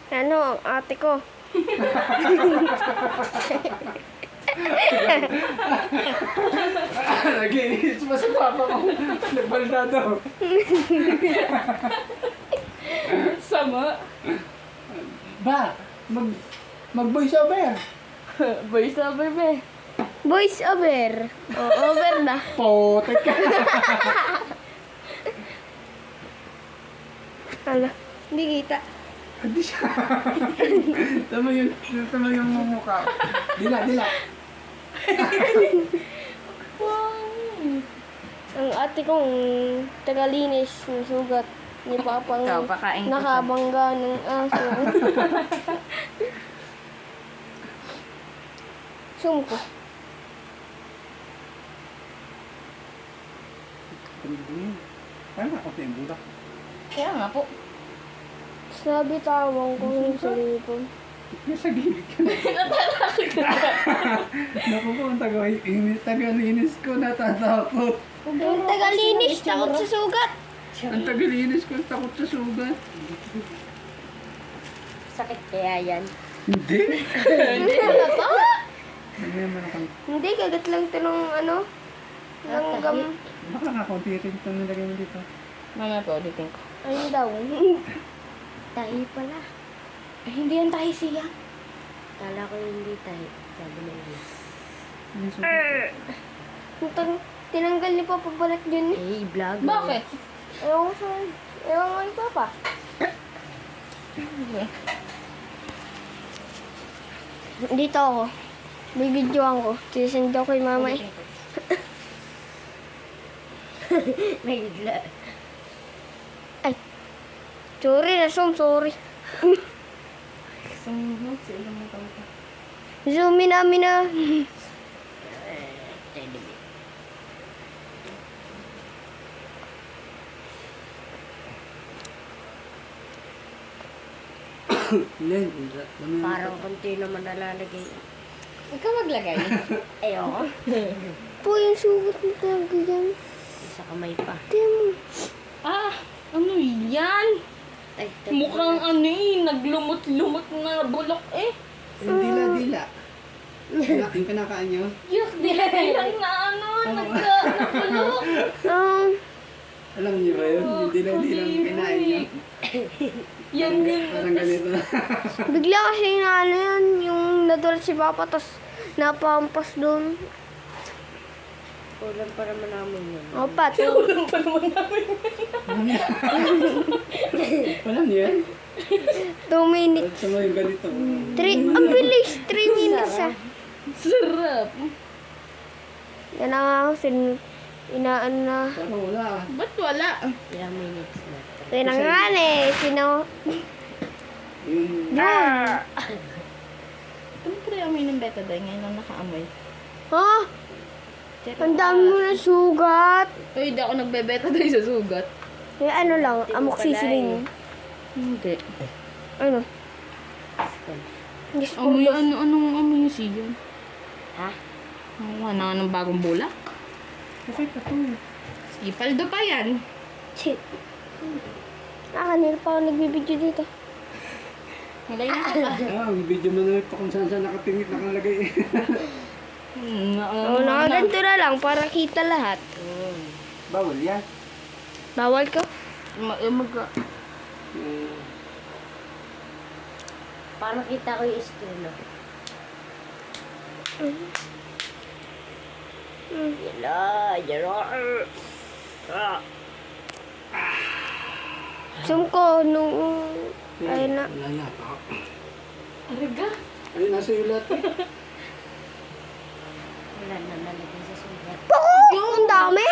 Ano, ang ate ko. Nag-iinis pa si Papa ko. Nagbaldado. Sama. Ba, mag-voice over. Boy sa bebe. Voice over. Oh, over na. Potek ka. Hala, hindi kita. Hindi siya. Tama yung mumukha. Dila. Ang ate kong tagalinis ng sugat ni Papang Ikaw, pakain ko nakabangga ng aso. Sumko. Parang ako yung budak. Kaya nga po. Sabi tawang ko yung cellphone. Nasa gilid ka na. Naku po, ang tagalinis ko natatakot. Yung tagalinis, takot sa sugat. Ang tagalinis ko takot sa sugat. Sakit kaya yan. Hindi. Hindi na to. Ano naman akong... Hindi, kagat lang ito ng ano. Ng gam... Baka nga konti rin itong nilagay mo dito. Mama po, ulitin ko. Ayun daw. Tahi pala. Ay, hindi yan tayo siya. Kala ko hindi tahi. Sabi nila. Ano yung sugat? Tinanggal ni Papa balat dyan. Eh, vlog. Bakit? Ewan ko saan. Ewan ko ni Papa. Dito ako. Bibidyoan ko. Sisend ako kay mama eh. May idla. Ay. Sorry na, sorry. Sumunod sa ilang mga tao. Zoom in namin na. Parang konti naman nalalagay. Ikaw maglagay. Ayoko. Po yung sugat mo talaga yan. Sa kamay pa. Tingnan mo. Ah, ano yan? Ay, Mukhang ano eh, naglumot-lumot na bulok eh. Dila. Yung kinakain nyo? Yuck, dilang na ano, nagpulok. Alam niyo ba yun? Yung dila kinain nyo? Yan yun. Parang ganito. Bigla kasi na ano yan, yung nadulat si Papa, tapos napampas doon. Ulam pa naman namin yun. Opat. Ulang pa naman namin. Alam niyo yan? 2 minutes. Sa mga yung ganito. 3, ang bilis. 3 minutes ah. Sarap. Yan na nga ako, inaan na. Parang wala. Ba't wala? Ilang minutes na. Tinangan eh. Yung... Ano kaya amoy ng betadine ngayon ang nakaamoy? Ha? Ang dami mo na sugat. Uy, di ako nagbebetadine sa sugat. Eh, ano lang, amoxicillin. Hindi. Ano? Yes, Amoy, anong amoy yung siyon? Ha? Wala ng bagong bulak. Okay pa to. Ipaldo pa yan. Shit. Kanina pa ako nagbibideo dito. Malay na ka pa. Ang video mo na pa kung saan nakatingit, nakalagay. Oo, nakaganto na lang para kita lahat. Bawal yan. Bawal ka? Para kita ko yung screen, no? Zoom ko nung... Ayun na. Wala pa. Ariga? Ay, nasa iyo lahat eh. Wala na nalagay sa sugat. Ang dami!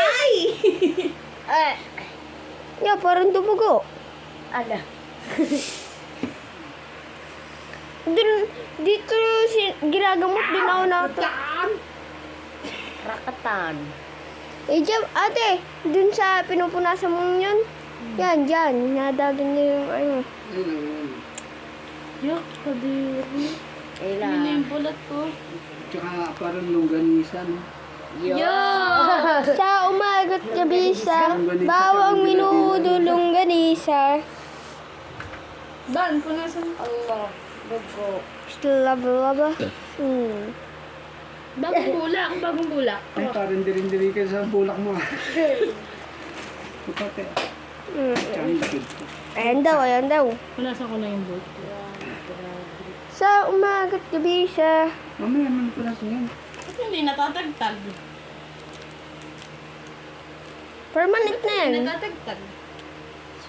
Eh! Yeah, parang dumugo. Ala. Dito ginagamot din ako na ito. Rakatan. Eh, dyan, ate, dun sa pinupunasan mong yun. Yan, dyan. Nadagin niya yung ano. Ayun. Yuck, kadiri. Yun na Ilan. yung bulat ko. Tsaka parang longganisa, no? Sa umagat gabi sa bawang minudo longganisa. Dan, punasan. Allah. Dugo. Still laba. Bagong bulak, bagong bulak. Ay, parang diri-diri ka sa bulak mo. Putate. Tsaka likod. Ayan daw. Punasan ko na yung boot. Sa umaga't gabi siya. Mamaya naman punas niyan. Ba't hindi natatagtag? Permanent na yan. Natatagtag.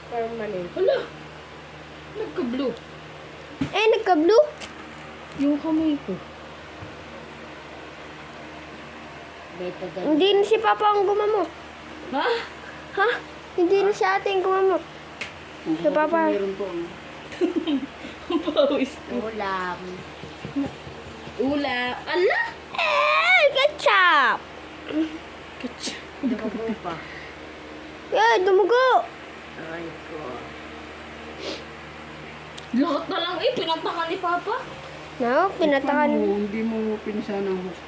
Permanent. Hala! Nagka-blue. Eh, nagka-blue. Yung kamay ko. Beta dyan. Hindi na si Papa ang gumamot. Ha? Ha? Hindi na si ate ang gumamot. Sa Papa. Meron po. Ang pawis ko. Ulam. Ula. Ala! Eh, ketchup. Dugo pa. Eh, dumugo. Ay ko. Lahat na lang eh, pinatakan ni Papa. No, pinatakan. Hindi mo pinisa ng host.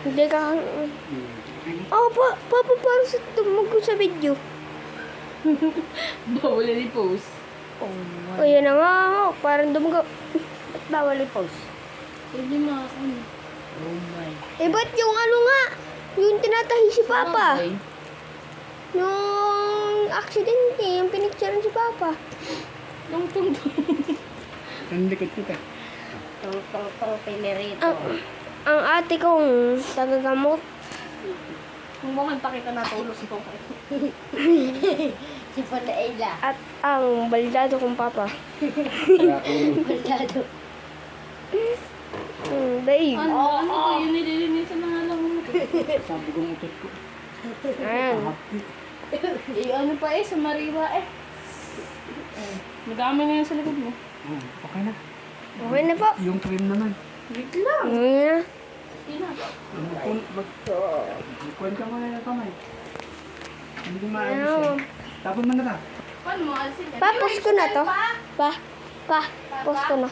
Hindi ka... Oh, Papa, parang sa dumugo sa video. Bawal na i-post. Oh O, my. yan na nga. Oh, parang dumugo. Ba't bawal i-post? Hindi na ako. Oh my. Eh, ba't yung ano nga? Yung tinatahi si Papa. Sabay. Yung aksidente, yung pinicturean si Papa. Tung tung tung. Ang likod ko ka. Tong pinirito. Ang ate kong tagagamot. Kung mo pakita na tulos ito. Si Panaila. At ang baldado kong Papa. Kaya ako Baldado. Babe. Ano to? Yun nililinisan na nga lang. sabi kong utot ko. Ayan. Eh, ano pa eh, sa Mariwa eh. Magami na yun sa likod mo. Oh, okay na. Okay na po. Yung cream naman. Wait lang. Ngayon na. Sige na. Magkuhan ka muna ng kamay. Hindi maayos Ayaw. yan. Tapon mo na ta. Paano mo alisin yan? Pa, post ko na to. Pa, post ko na.